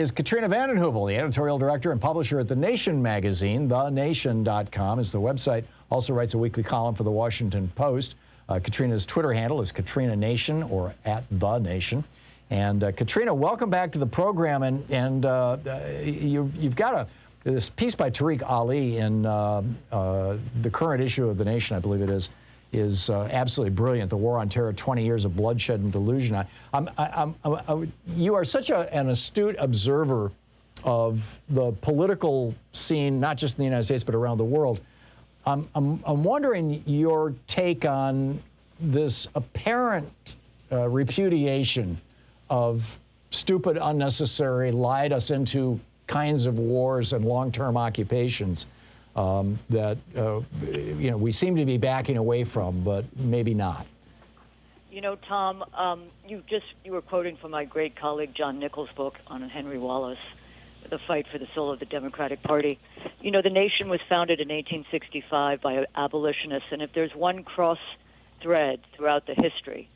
is Katrina vanden Heuvel, the editorial director and publisher at The Nation magazine. TheNation.com is the website. Also writes a weekly column for The Washington Post. Katrina's Twitter handle is Katrina Nation or @TheNation. And Katrina, welcome back to the program. And you've got this piece by Tariq Ali in the current issue of The Nation, I believe it is absolutely brilliant. The War on Terror, 20 Years of Bloodshed and Delusion. You are such an astute observer of the political scene, not just in the United States, but around the world. I'm wondering your take on this apparent repudiation of stupid, unnecessary, lied us into kinds of wars and long-term occupations that we seem to be backing away from, but maybe not. You know, Tom, you were quoting from my great colleague John Nichols' book on Henry Wallace, The Fight for the Soul of the Democratic Party. You know, the nation was founded in 1865 by abolitionists, and if there's one cross thread throughout the history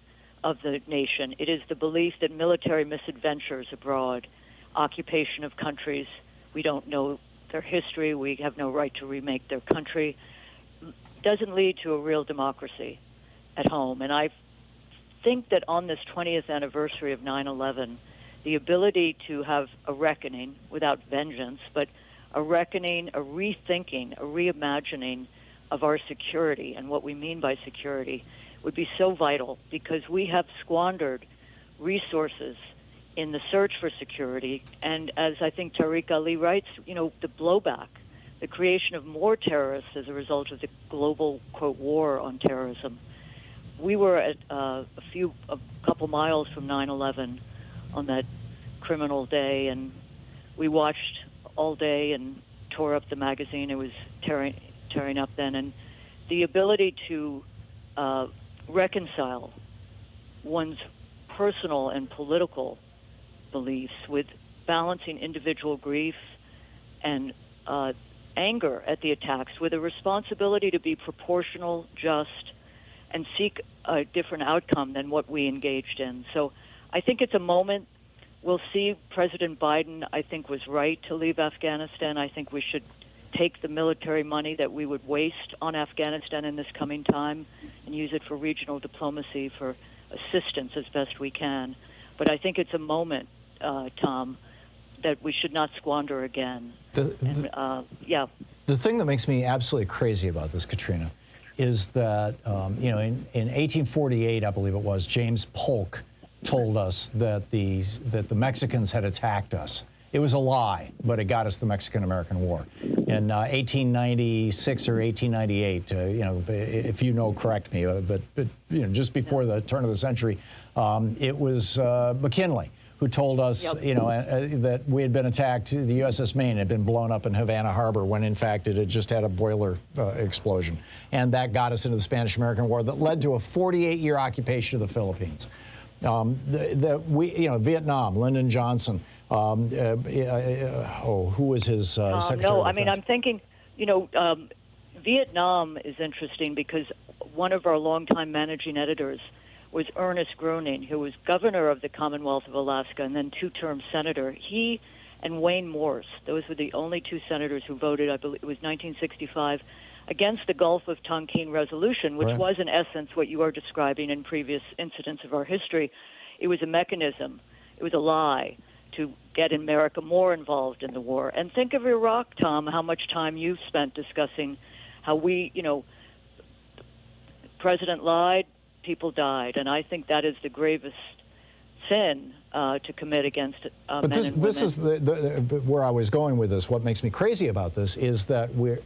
of the nation, it is the belief that military misadventures abroad, occupation of countries we don't know their history, we have no right to remake their country, doesn't lead to a real democracy at home. And I think that on this 20th anniversary of 9/11, the ability to have a reckoning without vengeance, but a reckoning, a rethinking, a reimagining of our security and what we mean by security would be so vital, because we have squandered resources in the search for security. And as I think Tariq Ali writes, you know, the blowback, the creation of more terrorists as a result of the global, quote, war on terrorism. We were at a couple miles from 9/11 on that criminal day, and we watched all day and tore up the magazine. It was tearing up then. And the ability to reconcile one's personal and political beliefs with balancing individual grief and anger at the attacks with a responsibility to be proportional, just, and seek a different outcome than what we engaged in. So I think it's a moment. We'll see. President Biden, I think, was right to leave Afghanistan. I think we should take the military money that we would waste on Afghanistan in this coming time and use it for regional diplomacy, for assistance as best we can. But I think it's a moment, Tom, that we should not squander again. The thing that makes me absolutely crazy about this, Katrina, is that, in 1848, I believe it was, James Polk told us that the Mexicans had attacked us. It was a lie, but it got us the Mexican-American War. In 1896 or 1898, if you know, correct me, but just before the turn of the century, it was McKinley who told us, that we had been attacked. The USS Maine had been blown up in Havana Harbor when, in fact, it had just had a boiler explosion, and that got us into the Spanish-American War that led to a 48-year occupation of the Philippines. Vietnam, Lyndon Johnson. Who was his secretary? No, I mean, I'm thinking, Vietnam is interesting because one of our longtime managing editors was Ernest Groening, who was governor of the Commonwealth of Alaska and then two-term senator. He and Wayne Morse, those were the only two senators who voted, I believe it was 1965, against the Gulf of Tonkin resolution, which was in essence what you are describing in previous incidents of our history. It was a mechanism. It was a lie to get America more involved in the war. And think of Iraq, Tom, how much time you've spent discussing how we, President lied, people died. And I think that is the gravest sin to commit against men and women. This is where I was going with this. What makes me crazy about this is that we're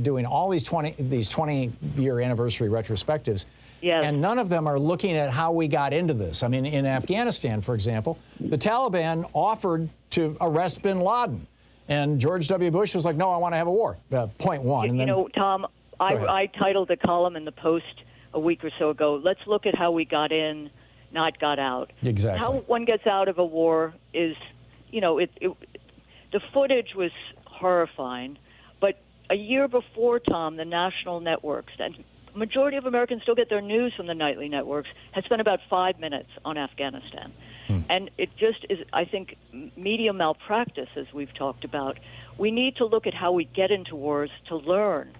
doing all these 20-year anniversary retrospectives, and none of them are looking at how we got into this. I mean, in Afghanistan, for example, the Taliban offered to arrest bin Laden, and George W. Bush was like, "No, I want to have a war." Point one. Tom, I titled a column in the Post a week or so ago. Let's look at how we got in, not got out. Exactly. How one gets out of a war is, the footage was horrifying, but a year before, Tom, the national networks, and majority of Americans still get their news from the nightly networks, has spent about 5 minutes on Afghanistan. And it just is, I think, media malpractice, as we've talked about. We need to look at how we get into wars to learn.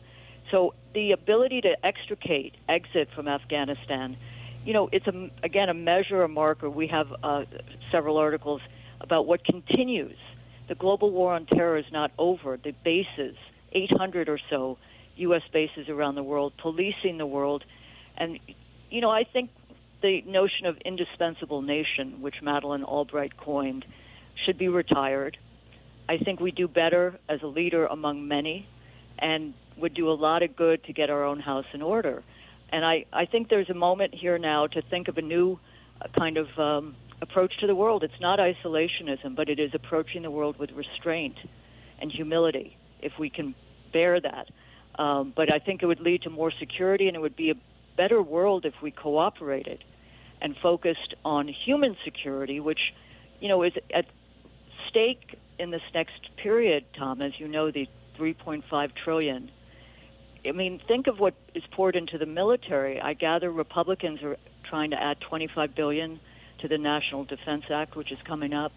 So the ability to exit from Afghanistan, it's, again, a measure, a marker. We have several articles about what continues. The global war on terror is not over. The bases, 800 or so U.S. bases around the world, policing the world. And, I think the notion of indispensable nation, which Madeleine Albright coined, should be retired. I think we do better as a leader among many and would do a lot of good to get our own house in order. And I think there's a moment here now to think of a new kind of approach to the world. It's not isolationism, but it is approaching the world with restraint and humility, if we can bear that. But I think it would lead to more security, and it would be a better world if we cooperated and focused on human security, which, is at stake in this next period, Tom, as you know, the $3.5 trillion. I mean, think of what is poured into the military. I gather Republicans are trying to add $25 billion to the National Defense Act, which is coming up.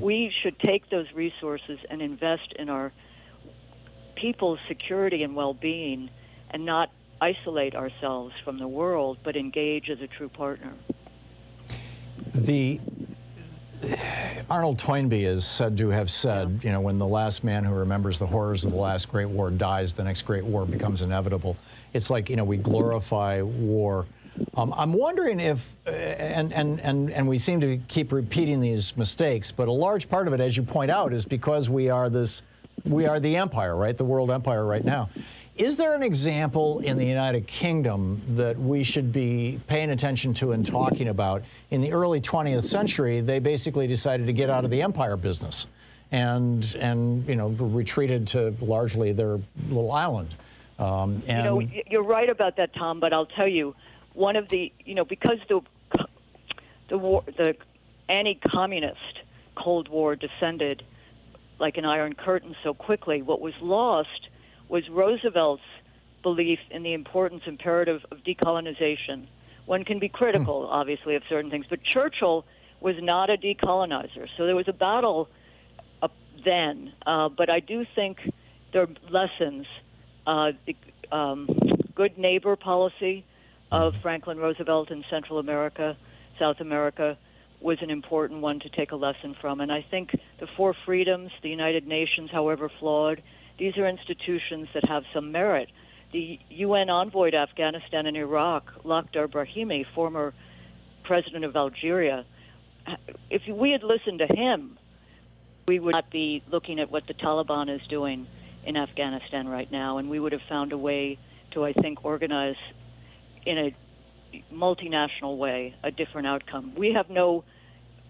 We should take those resources and invest in our people's security and well-being, and not isolate ourselves from the world, but engage as a true partner. Arnold Toynbee is said to have said, when the last man who remembers the horrors of the last great war dies, the next great war becomes inevitable. It's like, we glorify war. I'm wondering if, and we seem to keep repeating these mistakes, but a large part of it, as you point out, is because we are the empire, right? The world empire right now. Is there an example in the United Kingdom that we should be paying attention to and talking about? In the early 20th century, they basically decided to get out of the empire business and retreated to largely their little island. You're right about that, Tom, but I'll tell you, one of the, because the anti-communist Cold War descended like an iron curtain so quickly, what was lost was Roosevelt's belief in the importance, imperative of decolonization. One can be critical, obviously, of certain things, but Churchill was not a decolonizer. So there was a battle then, but I do think there are lessons. The good neighbor policy of Franklin Roosevelt in Central America, South America, was an important one to take a lesson from. And I think the four freedoms, the United Nations, however flawed, these are institutions that have some merit. The UN envoy to Afghanistan and Iraq, Lakhdar Brahimi, former president of Algeria, if we had listened to him, we would not be looking at what the Taliban is doing in Afghanistan right now, and we would have found a way to, I think, organize in a multinational way a different outcome. We have no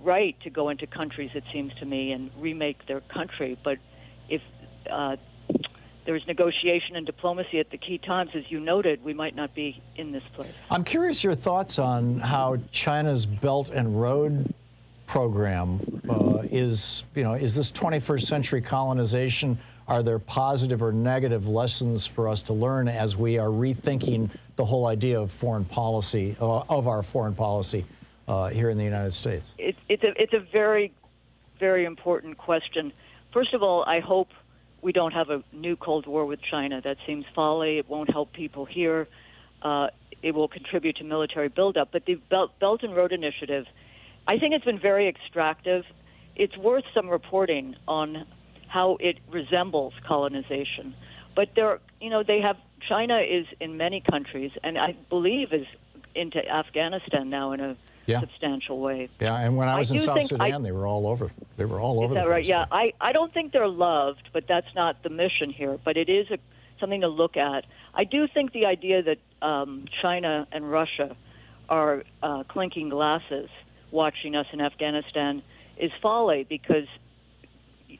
right to go into countries, it seems to me, and remake their country, but if there's negotiation and diplomacy at the key times, as you noted, we might not be in this place. I'm curious your thoughts on how China's Belt and Road program is this 21st century colonization? Are there positive or negative lessons for us to learn as we are rethinking the whole idea of foreign policy, of our foreign policy here in the United States? It's a very, very important question. First of all, I hope we don't have a new Cold War with China. That seems folly. It won't help people here. It will contribute to military buildup. But the Belt and Road Initiative, I think it's been very extractive. It's worth some reporting on how it resembles colonization. But China is in many countries, and I believe is into Afghanistan now in a substantial way. Yeah, and when I was in South Sudan, they were all over. They were all over the place. Is that right? Yeah, I don't think they're loved, but that's not the mission here. But it is something to look at. I do think the idea that China and Russia are clinking glasses watching us in Afghanistan is folly, because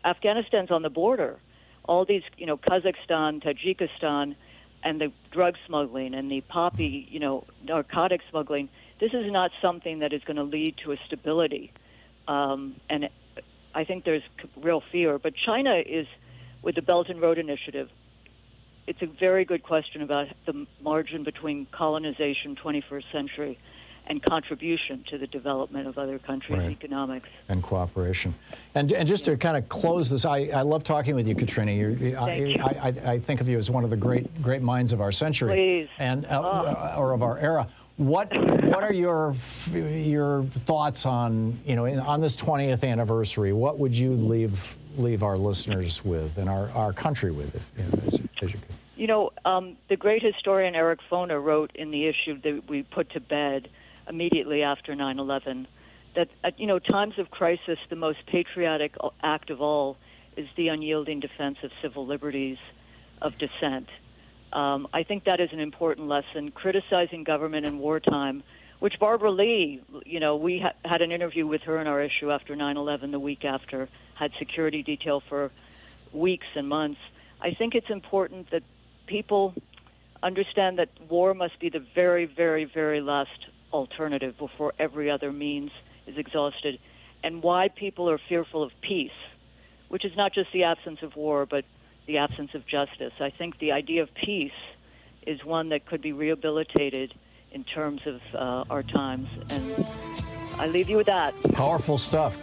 Afghanistan's on the border. All these, Kazakhstan, Tajikistan, and the drug smuggling and the poppy, narcotic smuggling, this is not something that is going to lead to a stability. And I think there's real fear. But China is, with the Belt and Road Initiative, it's a very good question about the margin between colonization, 21st century, and contribution to the development of other countries' economics. And cooperation. And just to kind of close this, I love talking with you, Katrina. I think of you as one of the great minds of our century. Please. And or of our era. What are your thoughts on, on this 20th anniversary? What would you leave our listeners with and our country with, as you could? The great historian Eric Foner wrote in the issue that we put to bed immediately after 9/11 that at times of crisis, the most patriotic act of all is the unyielding defense of civil liberties of dissent. I think that is an important lesson. Criticizing government in wartime, which Barbara Lee, we had an interview with her in our issue after 9/11 the week after, had security detail for weeks and months. I think it's important that people understand that war must be the very, very, very last alternative before every other means is exhausted, and why people are fearful of peace, which is not just the absence of war, but the absence of justice. I think the idea of peace is one that could be rehabilitated in terms of our times, and I leave you with that. Powerful stuff.